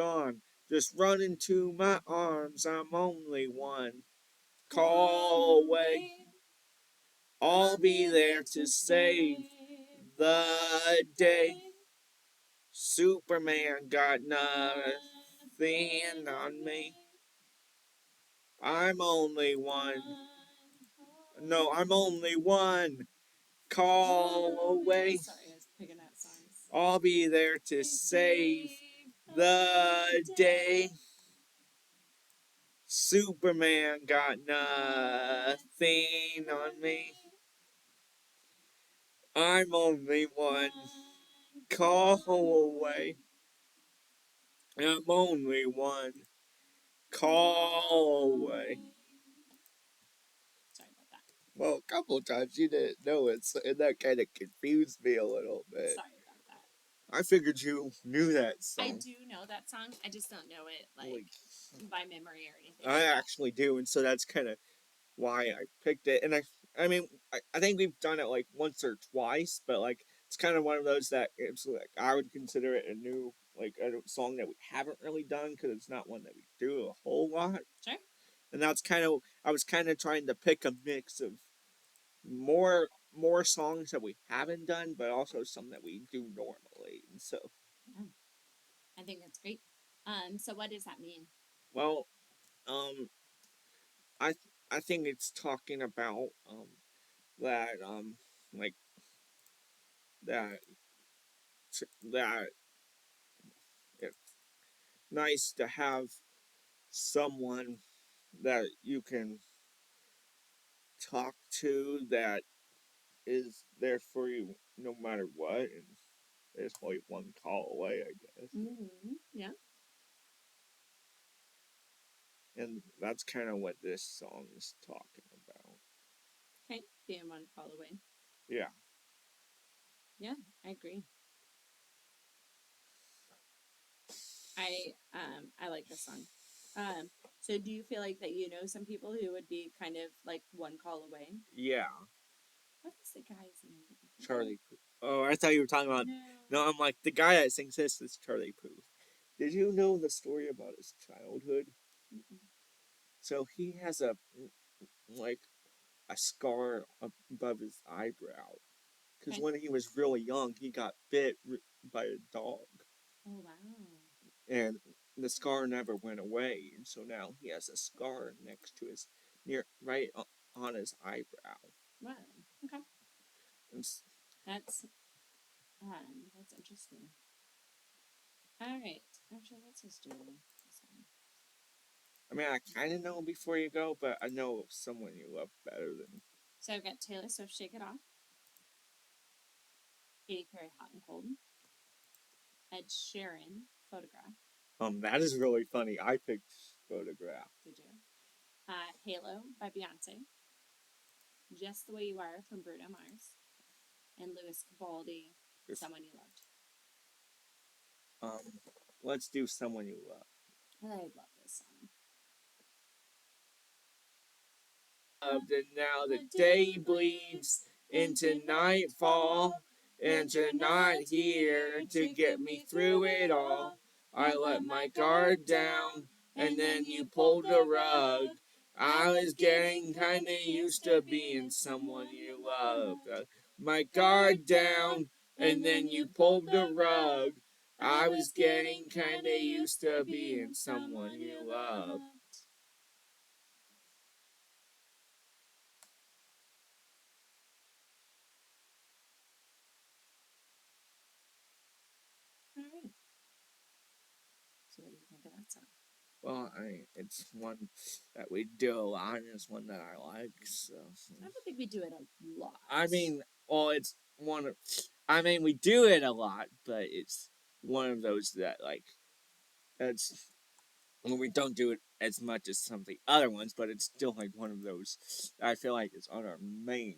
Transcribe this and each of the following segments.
gone. Just run into my arms, I'm only one call away. I'll be there to save the day. Superman got nothing on me. I'm only one. No, I'm only one call away. Sorry, I was picking out songs. I'll be there to save the day. Superman got nothing on me. I'm only one call away. I'm only one call away. Sorry about that. Well, a couple times you didn't know it, so, and that kind of confused me a little bit. Sorry about that. I figured you knew that song. I do know that song. I just don't know it by memory or anything. I actually do, and so that's kind of why I picked it. And I mean, I think we've done it like once or twice, but like it's kind of one of those that it's like I would consider it a new like a song that we haven't really done because it's not one that we do a whole lot. Sure. And that's kind of I was kind of trying to pick a mix of more songs that we haven't done, but also some that we do normally. And so, yeah. I think that's great. So what does that mean? Well, I I think it's talking about that like that that it's nice to have someone that you can talk to that is there for you no matter what, and it's only one call away, I guess. Mm-hmm. Yeah. And that's kind of what this song is talking about. Okay. Being one call away. Yeah. Yeah, I agree. I like this song. So do you feel like that you know some people who would be kind of like one call away? Yeah. What is the guy's name? Charlie. Oh, I thought you were talking about. No, I'm like the guy that sings this is Charlie Puth. Did you know the story about his childhood? Mm-mm. So he has a like a scar above his eyebrow because Okay. when he was really young, he got bit by a dog, Oh wow. and the scar never went away, and so now he has a scar next to his near right on his eyebrow. Wow. Okay. And That's that's interesting. All right. Actually, let's just do this one. I mean, I kind of know before you go, but I know someone you love better than. So I've got Taylor Swift, "Shake It Off," Katy Perry, "Hot and Cold," Ed Sheeran, "Photograph." That is really funny. I picked Photograph. Did you? "Halo" by Beyonce, "Just the Way You Are" from Bruno Mars, and Louis Capaldi, "Someone You Loved." Let's do Someone You Love. I love this song. Loved and now the day bleeds into nightfall, and you're not here to get me through it all. I let my guard down, and then you pulled the rug. I was getting kinda used to being someone you loved. My guard down, and then you pulled the rug. I was getting kinda used to being someone you loved. All right. So what do you think of that song? Well, it's one that we do a lot, and it's one that I like. So I don't think we do it a lot. I mean, well, it's one of. I mean, we do it a lot, but it's one of those that like it's when we don't do it as much as some of the other ones, but it's still like one of those. I feel like it's on our main.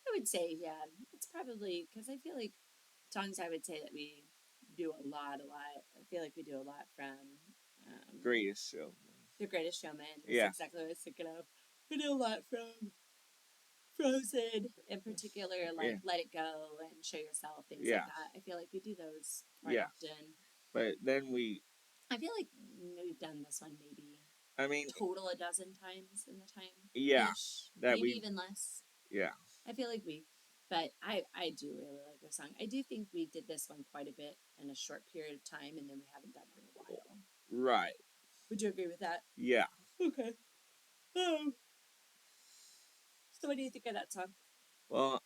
I would say, yeah, it's probably because I feel like songs I would say that we do a lot. I feel like we do a lot from Greatest show. The Greatest Showman. That's Yeah. exactly what I was thinking of. We do a lot from Frozen, in particular, like Yeah. Let It Go and Show Yourself, things Yeah. like that. I feel like we do those quite Yeah. often. But then we I feel like we've done this one maybe I mean, total a dozen times in the time yeah, ish, that maybe we, even less. yeah, I feel like but I do really like this song. I do think we did this one quite a bit in a short period of time, and then we haven't done it in a while. right, Would you agree with that? yeah. Okay. So, what do you think of that song? Well,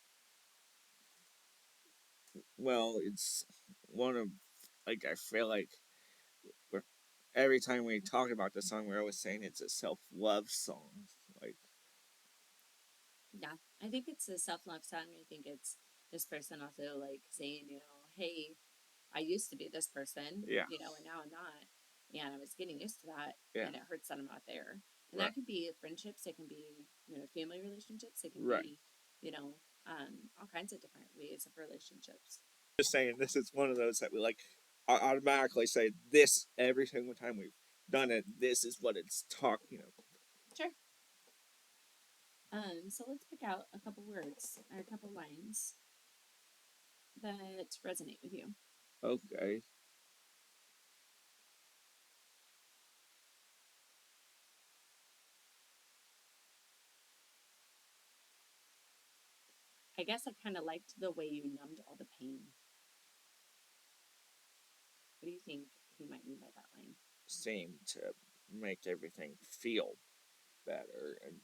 well, it's one of, like, I feel like we're, every time we talk about the song, we're always saying it's a self love song. Like, Yeah, I think it's a self love song. I think it's this person also like saying, hey, I used to be this person, yeah, and now I'm not. And I was getting used to that, yeah, and it hurts that I'm not there. And right, that can be friendships, it can be, family relationships, it can right. be, all kinds of different ways of relationships. Just saying, this is one of those that we like automatically say this every single time we've done it. This is what it's talking about. Sure. So let's pick out a couple words or a couple lines that resonate with you. Okay. I guess I kind of liked the way you numbed all the pain. What do you think he might mean by that line? Seemed to make everything feel better and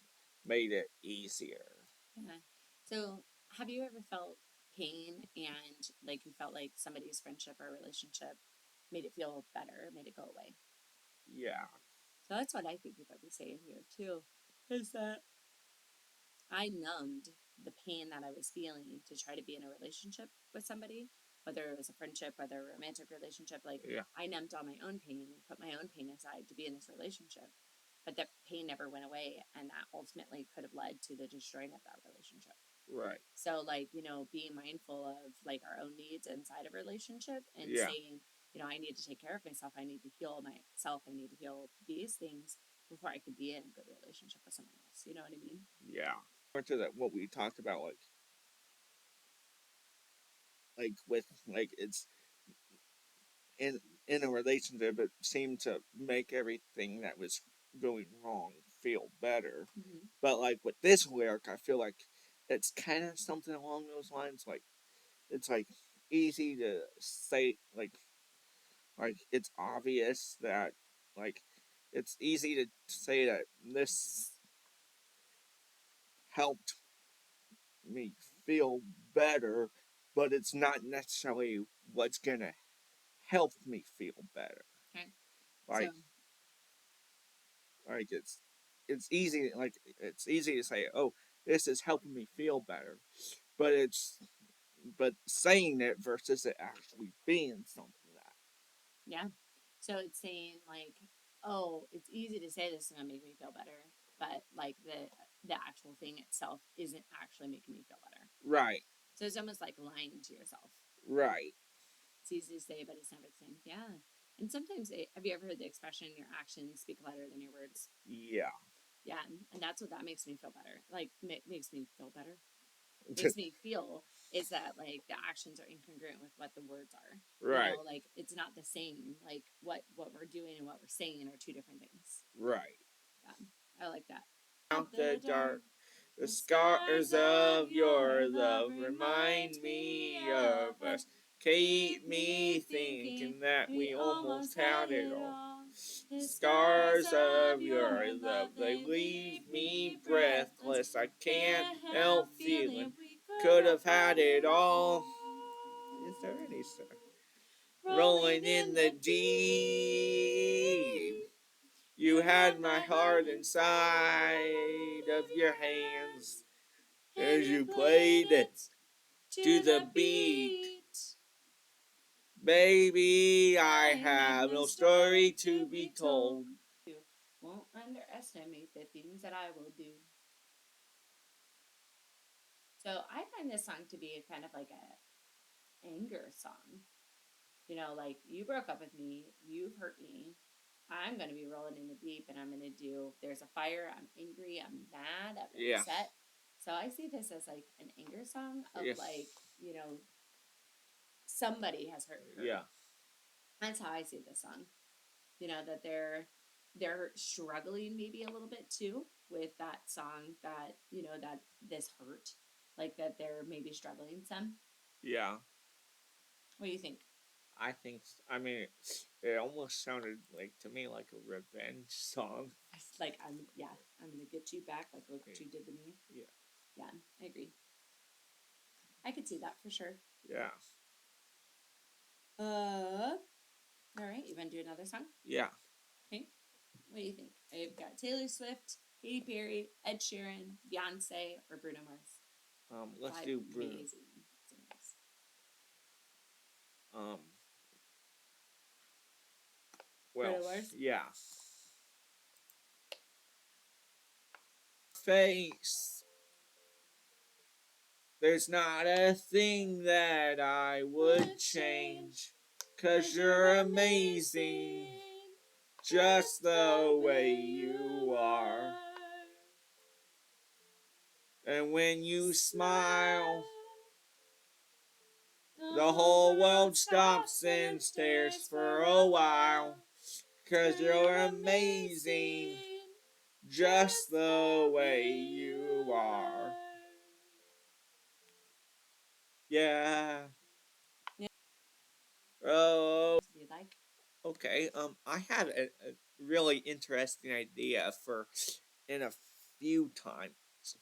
made it easier. Yeah. So, have you ever felt pain and like you felt like somebody's friendship or relationship made it feel better, made it go away? Yeah. So that's what I think you might be saying here too. Is that I numbed the pain that I was feeling to try to be in a relationship with somebody, whether it was a friendship, whether a romantic relationship. Like Yeah. I numbed all my own pain and put my own pain aside to be in this relationship. But that pain never went away, and that ultimately could have led to the destroying of that relationship. Right. So, like, being mindful of like our own needs inside of a relationship and Yeah. saying, I need to take care of myself. I need to heal myself. I need to heal these things before I could be in a good relationship with someone else. You know what I mean? Yeah. More to that, what we talked about, like with like it's in in a relationship, it seemed to make everything that was going wrong feel better. Mm-hmm. But like with this lyric, I feel like it's kind of something along those lines. Like it's like easy to say, like it's obvious that like it's easy to say that this helped me feel better, but it's not necessarily what's gonna help me feel better. Okay. So, Like like it's easy to say, oh, this is helping me feel better, but but saying it versus it actually being something that. yeah. So it's saying like, oh, it's easy to say this is gonna make me feel better, but like the actual thing itself isn't actually making me feel better. Right, So it's almost like lying to yourself. right, It's easy to say, but it's never the same. Yeah. And sometimes, have you ever heard the expression, your actions speak louder than your words? yeah, Yeah. And that's what that makes me feel better. Like, makes me feel better. Makes me feel is that, like, the actions are incongruent with what the words are. right, Like, it's not the same. Like, what we're doing and what we're saying are two different things. right. Yeah. I like that. Out the dark, the The scars of your love remind me of us. Keep me thinking that we almost had it all. The Scars of your love, they leave me breathless. I can't help feeling we could have had it all. Is there any sir? Rolling in the deep. You had my heart inside of your hands as you played it to the beat. Baby, I have no story to be told. You won't underestimate the things that I will do. So I find this song to be kind of like a anger song. Like you broke up with me, you've hurt me. I'm gonna be rolling in the deep, and I'm gonna do. There's a fire. I'm angry. I'm mad. I'm Yeah, upset. So I see this as like an anger song of yeah, like somebody has hurt her. yeah. That's how I see this song. that they're struggling maybe a little bit too with that song, that that this hurt, like that they're maybe struggling some. Yeah. What do you think? I mean, it almost sounded like to me like a revenge song. Like, I'm gonna get you back, like look what you did to me. Yeah. Yeah, I agree. I could see that for sure. Yeah. All right, you want to do another song? Yeah. Okay. What do you think? I've got Taylor Swift, Katy Perry, Ed Sheeran, Beyonce, or Bruno Mars. Let's Five do Bruno. amazing singers. Um. Bruno Well. Mars. Yeah. Face. There's not a thing that I would change, 'cause you're amazing, just the way you are. And when you smile, the whole world stops and stares for a while, 'cause you're amazing, just the way you are. Yeah. Oh. Do you like? Okay. I had a really interesting idea for in a few times,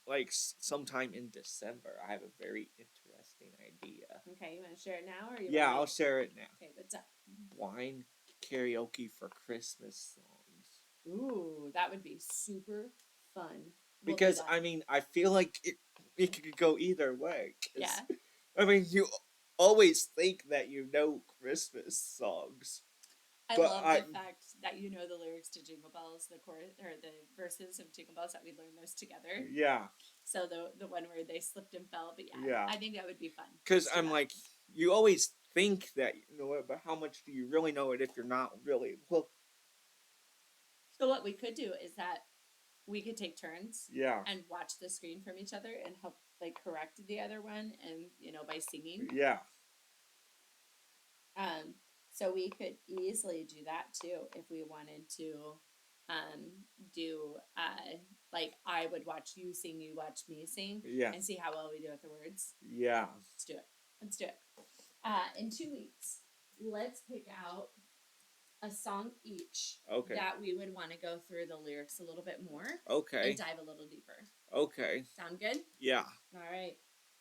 like sometime in December. I have a very interesting idea. Okay, you want to share it now, or you Yeah, want I'll share it now. Okay, what's up? Blind karaoke for Christmas songs. Ooh, that would be super fun. We'll do Because that. I mean, I feel like it could go either way. Yeah. I mean, you always think that you know Christmas songs. I But love the fact that you know the lyrics to Jingle Bells, the chorus or the verses of Jingle Bells, that we learned those together. Yeah. So the one where they slipped and fell, but Yeah. I think that would be fun. Because I'm like, you always think that you know it, but how much do you really know it if you're not really? Well, So what we could do is that we could take turns, yeah, and watch the screen from each other and help like correct the other one, and by singing. yeah, So we could easily do that too if we wanted to do like I would watch you sing, you watch me sing, yeah, and see how well we do with the words. yeah. Let's do it. Let's do it. In 2 weeks, let's pick out a song each. Okay. That we would want to go through the lyrics a little bit more. Okay. And dive a little deeper. Okay. Sound good? Yeah. All right.